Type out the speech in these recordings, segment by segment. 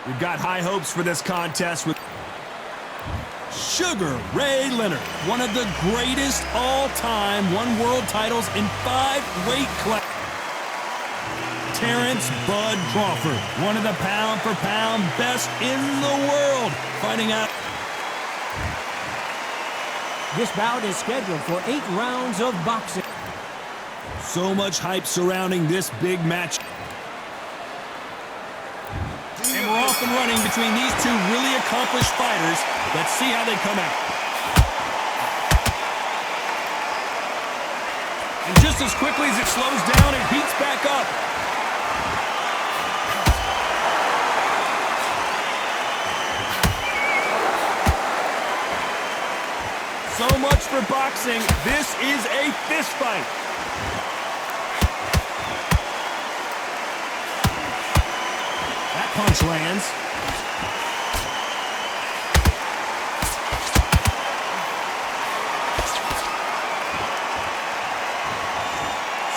We've got high hopes for this contest with Sugar Ray Leonard, one of the greatest all-time, won world titles in 5 weight classes. Terrence Bud Crawford, one of the pound-for-pound best in the world, fighting out. This bout is scheduled for 8 rounds of boxing. So much hype surrounding this big match. And we're off and running between these two really accomplished fighters. Let's see how they come out. And just as quickly as it slows down, it heats back up. So much for boxing. This is a fist fight. That punch lands.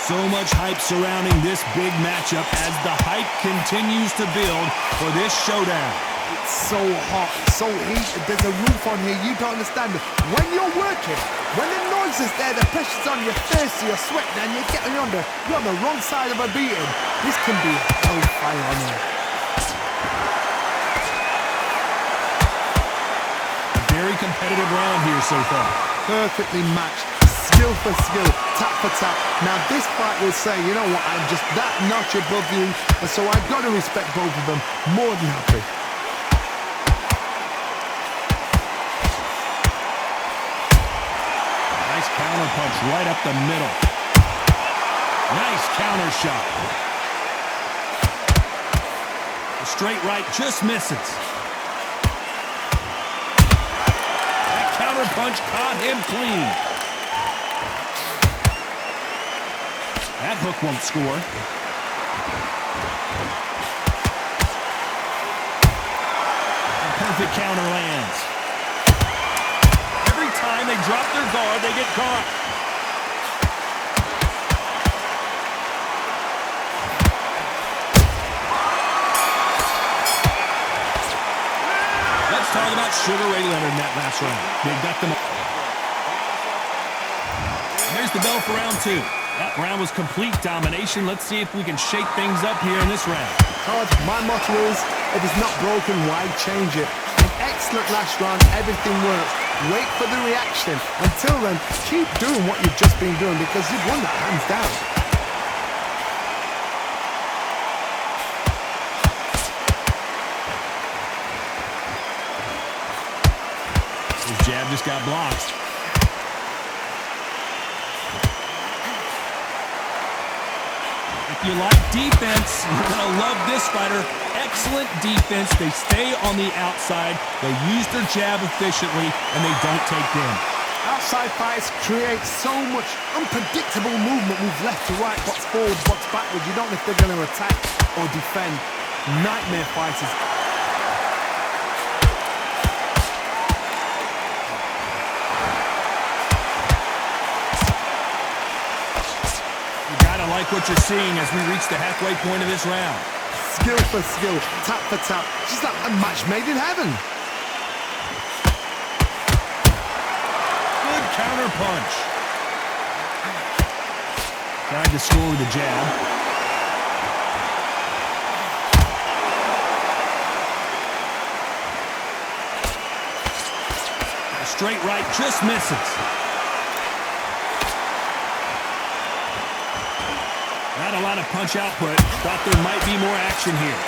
So much hype surrounding this big matchup as the hype continues to build for this showdown. It's so hot, so heated, there's a roof on here, you don't understand it. When you're working, when the noise is there, the pressure's on your face, you're sweating, and you're on the wrong side of a beating. This can be hellfire on here. Very competitive round here so far. Perfectly matched, skill for skill, tap for tap. Now this fight will say, you know what, I'm just that notch above you, and so I've got to respect both of them more than happy. Counter punch right up the middle. Nice counter shot. The straight right just misses. That counter punch caught him clean. That hook won't score. A perfect counter lands. Time they drop their guard, they get caught. Let's talk about Sugar Ray Leonard in that last round. They got them. There's the bell for round 2. That round was complete domination. Let's see if we can shake things up here in this round. Todd, my motto is, if it's not broken, why change it? An excellent last round, everything works. Wait for the reaction. Until then, keep doing what you've just been doing because you've won that hands down. His jab just got blocked. If you like defense, you're going to love this fighter. Excellent defense. They stay on the outside. They use their jab efficiently, and they don't take damage. Outside fights create so much unpredictable movement. Move left to right, box forward, box backwards. You don't know if they're going to attack or defend. Nightmare fighters. You gotta like what you're seeing as we reach the halfway point of this round. Skill for skill, tap for tap, just like a match made in heaven. Good counter punch. Tried to score with a jab. A straight right just misses. Not a lot of punch output. Thought there might be more action here.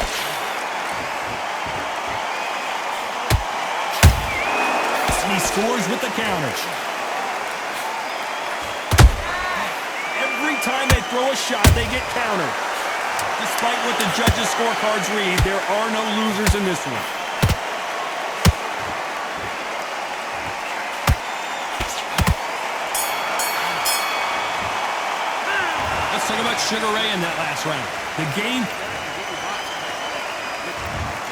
He scores with the counter. Every time they throw a shot, they get countered. Despite what the judges' scorecards read, there are no losers in this one. Let's talk about Sugar Ray in that last round. The game.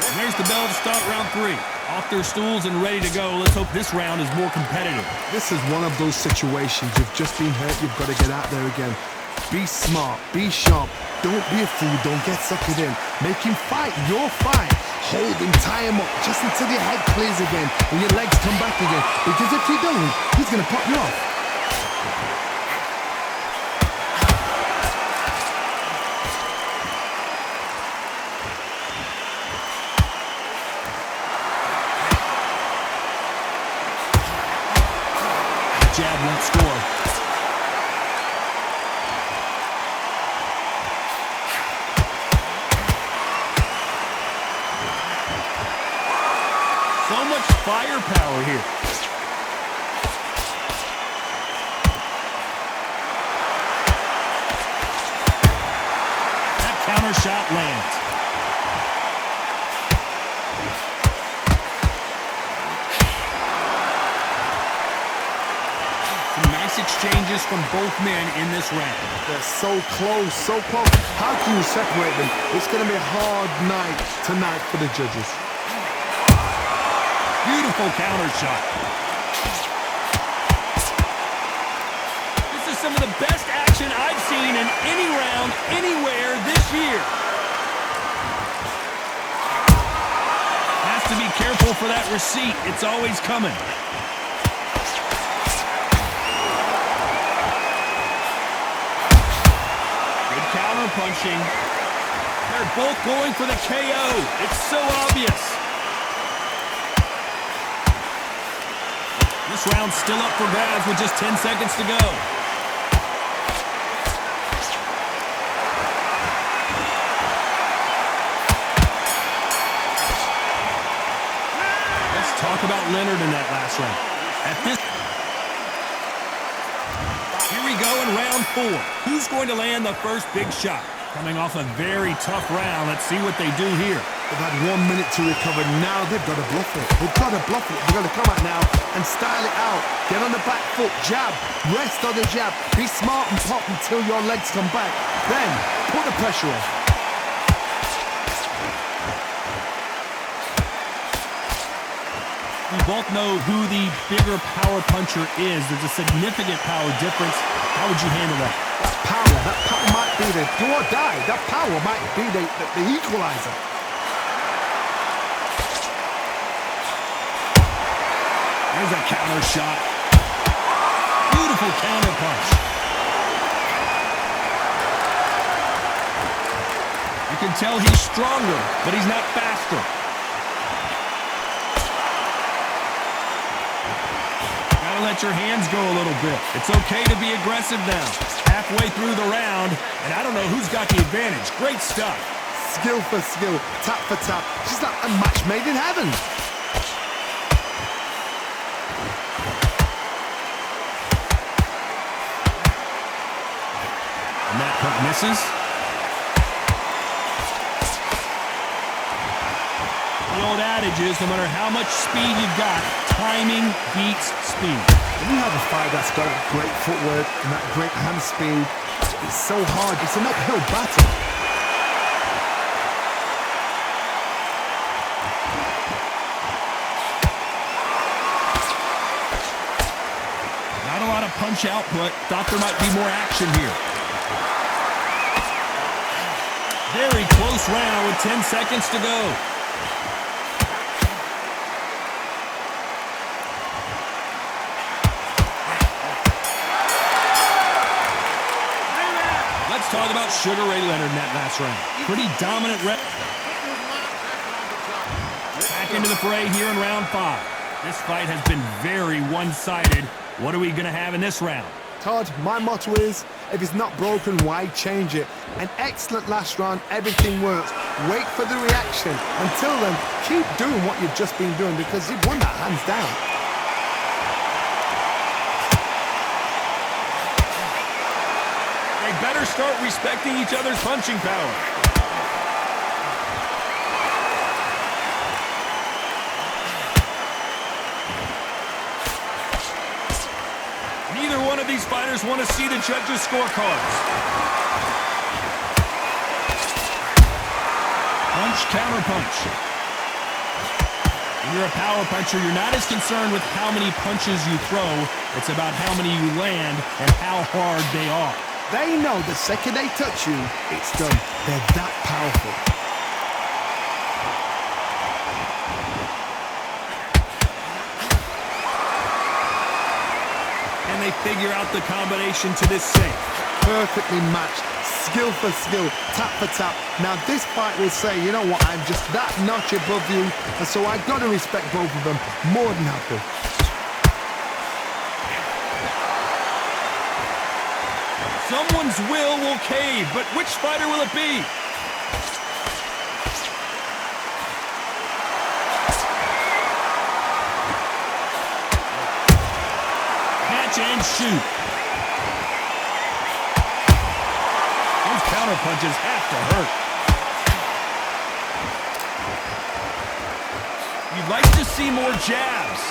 And there's the bell to start round 3. Off their stools and ready to go. Let's hope this round is more competitive. This is one of those situations. You've just been hurt. You've got to get out there again. Be smart, be sharp. Don't be a fool, don't get suckered in. Make him fight your fight. Hold him, tie him up, just until your head clears again and your legs come back again. Because if you don't, he's gonna pop you off. Jab won't score. So much firepower here. That counter shot lands. Exchanges from both men in this round. They're so close, so close. How can you separate them? It's going to be a hard night tonight for the judges. Beautiful counter shot. This is some of the best action I've seen in any round, anywhere this year. Has to be careful for that receipt. It's always coming. Punching. They're both going for the KO. It's so obvious. This round's still up for grabs with just 10 seconds to go. Let's talk about Leonard in that last round. Here we go in round 4. Who's going to land the first big shot? Coming off a very tough round. Let's see what they do here. They've had 1 minute to recover. Now they've got to bluff it. They've got to bluff it. They've got to come out now and style it out. Get on the back foot, jab, rest on the jab. Be smart and pop until your legs come back. Then put the pressure on. We both know who the bigger power puncher is. There's a significant power difference. How would you handle that? That power might be the do or die. That power might be the equalizer. There's a counter shot. Beautiful counter punch. You can tell he's stronger, but he's not faster. Let your hands go a little bit. It's okay to be aggressive now. Halfway through the round, and I don't know who's got the advantage. Great stuff. Skill for skill, tap for tap. She's like a match made in heaven. And that hook misses. The old adage is, no matter how much speed you've got, timing beats speed. When you have a fight that's got great footwork and that great hand speed, it's so hard. It's an uphill battle. Not a lot of punch output. Thought there might be more action here. Very close round with 10 seconds to go. Talk about Sugar Ray Leonard in that last round. Pretty dominant rep. Back into the fray here in round 5. This fight has been very one-sided. What are we going to have in this round? Todd, my motto is, if it's not broken, why change it? An excellent last round, everything works. Wait for the reaction. Until then, keep doing what you've just been doing because you've won that hands down. Better start respecting each other's punching power. Neither one of these fighters want to see the judges' scorecards. Punch, counter punch. When you're a power puncher, you're not as concerned with how many punches you throw. It's about how many you land and how hard they are. They know the second they touch you, it's done. They're that powerful. And they figure out the combination to this sink. Perfectly matched, skill for skill, tap for tap. Now this fight will say, you know what, I'm just that notch above you, and so I gotta respect both of them more than happy. Someone's will cave, but which fighter will it be? Catch and shoot. Those counter punches have to hurt. You'd like to see more jabs.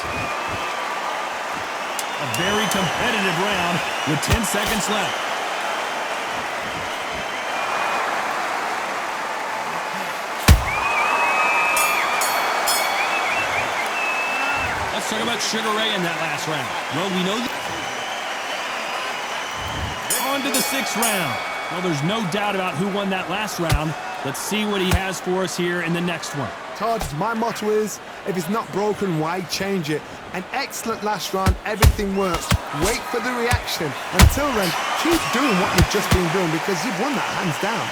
A very competitive round with 10 seconds left. Let's talk about Sugar Ray in that last round. Well, we know on to the 6th round. Well, there's no doubt about who won that last round. Let's see what he has for us here in the next one. Todd, my motto is, if it's not broken, why change it? An excellent last round, everything works. Wait for the reaction. Until then, keep doing what you've just been doing because you've won that hands down.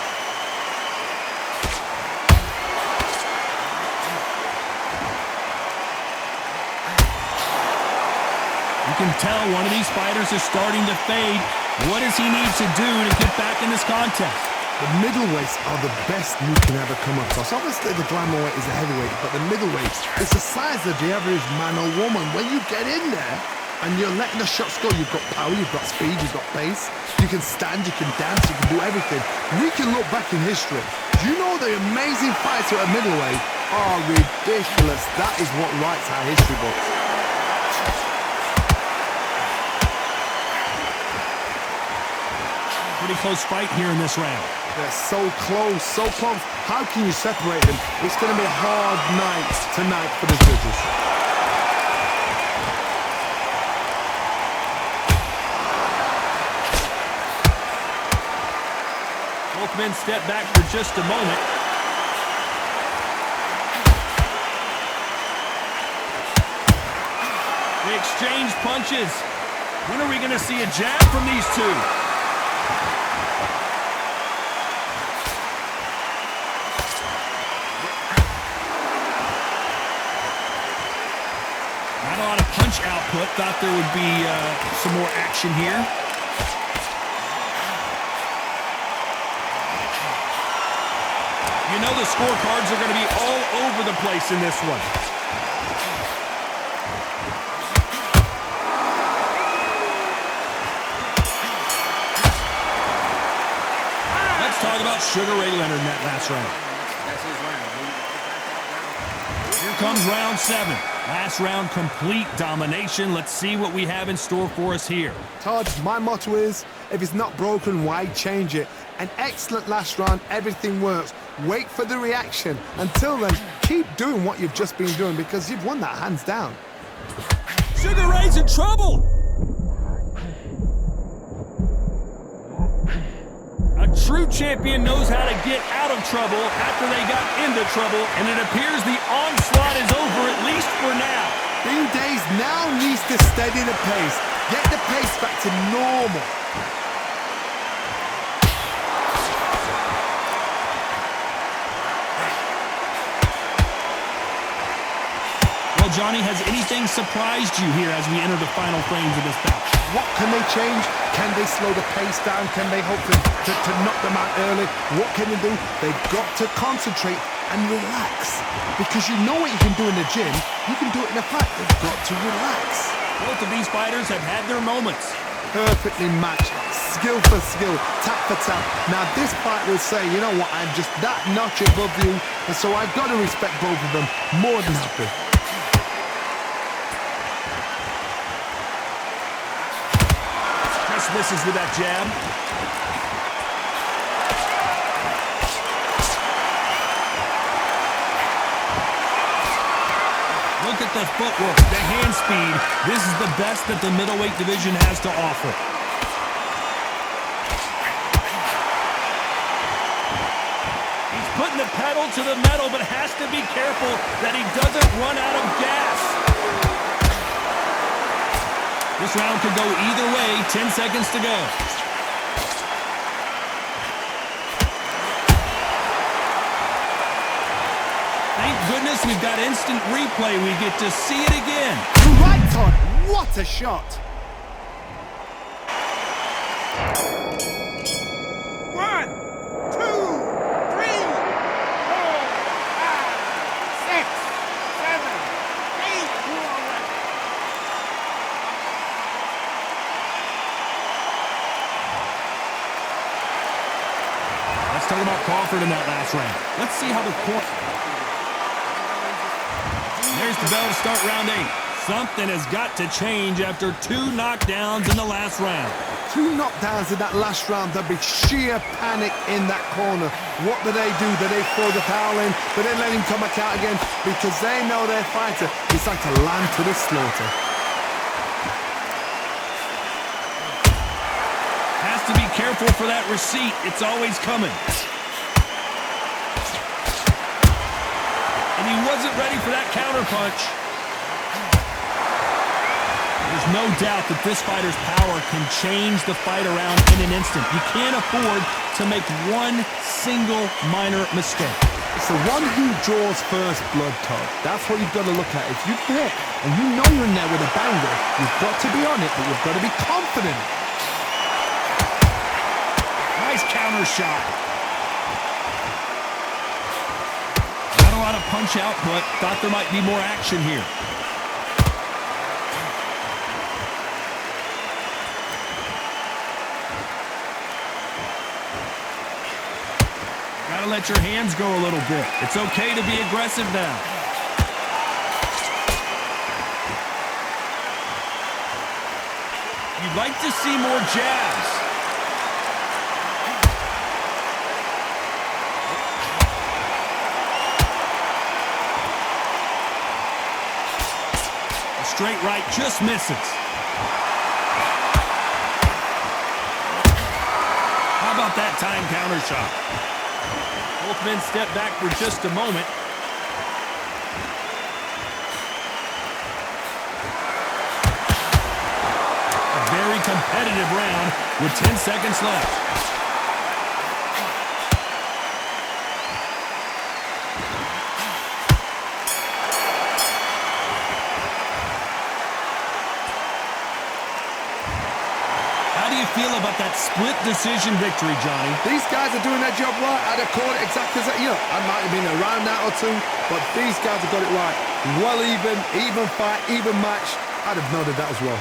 You can tell one of these fighters is starting to fade. What does he need to do to get back in this contest? The middleweights are the best you can ever come across. Obviously, the glamour weight is a heavyweight, but the middleweight is the size of the average man or woman. When you get in there and you're letting the shots go, you've got power, you've got speed, you've got pace. You can stand, you can dance, you can do everything. We can look back in history. Do you know the amazing fights at a middleweight are ridiculous? That is what writes our history books. Pretty close fight here in this round. They're so close, so close. How can you separate them? It's going to be a hard night tonight for the judges. Both men step back for just a moment. They exchange punches. When are we going to see a jab from these two? Not a lot of punch output. Thought there would be some more action here. You know the scorecards are going to be all over the place in this one. Let's talk about Sugar Ray Leonard in that last round. Here comes round 7. Last round, complete domination. Let's see what we have in store for us here. Todd, my motto is, if it's not broken, why change it? An excellent last round, everything works. Wait for the reaction. Until then, keep doing what you've just been doing because you've won that hands down. Sugar Ray's in trouble! A true champion knows how to get out of trouble after they got into trouble, and it appears the onslaught is over, at least for now. Bean Days now needs to steady the pace. Get the pace back to normal. Well, Johnny, has anything surprised you here as we enter the final frames of this bout? What can they change? Can they slow the pace down? Can they hope to knock them out early? What can they do? They've got to concentrate and relax. Because you know what you can do in the gym, you can do it in a fight. They've got to relax. Both of these fighters have had their moments. Perfectly matched, skill for skill, tap for tap. Now this fight will say, you know what, I'm just that notch above you, and so I've got to respect both of them more than happy. Misses with that jab. Look at the footwork, the hand speed. This is the best that the middleweight division has to offer. putting the pedal to the metal, but has to be careful that he doesn't run out of gas. This round could go either way. 10 seconds to go. Thank goodness we've got instant replay. We get to see it again. Right on. What a shot. 1, 2, 3, 4, 5, 6, 7, 8. Let's talk about Crawford in that last round. Let's see how the court... There's the bell to start round 8. Something has got to change after 2 knockdowns in the last round. 2 knockdowns in that last round. There'll be sheer panic in that corner. What do? Do they throw the towel in? Do they let him come back out again? Because they know their fighter is like a lamb to the slaughter. Has to be careful for that receipt. It's always coming. And he wasn't ready for that counter punch. There's no doubt that this fighter's power can change the fight around in an instant. You can't afford to make one single minor mistake. It's the one who draws first blood, Todd. That's what you've got to look at. If you hit and you know you're in there with a banger, you've got to be on it, but you've got to be confident. Nice counter shot. Not a lot of punch output. Thought there might be more action here. Gotta let your hands go a little bit. It's okay to be aggressive now. You'd like to see more jabs. A straight right just misses. How about that time counter shot? Both men step back for just a moment. A very competitive round with 10 seconds left. How do you feel about that split decision victory, Johnny? These guys are doing their job right. I'd have called it exactly as that. You know, I might have been around that or two, but these guys have got it right. Well even fight, even match. I'd have noted that as well.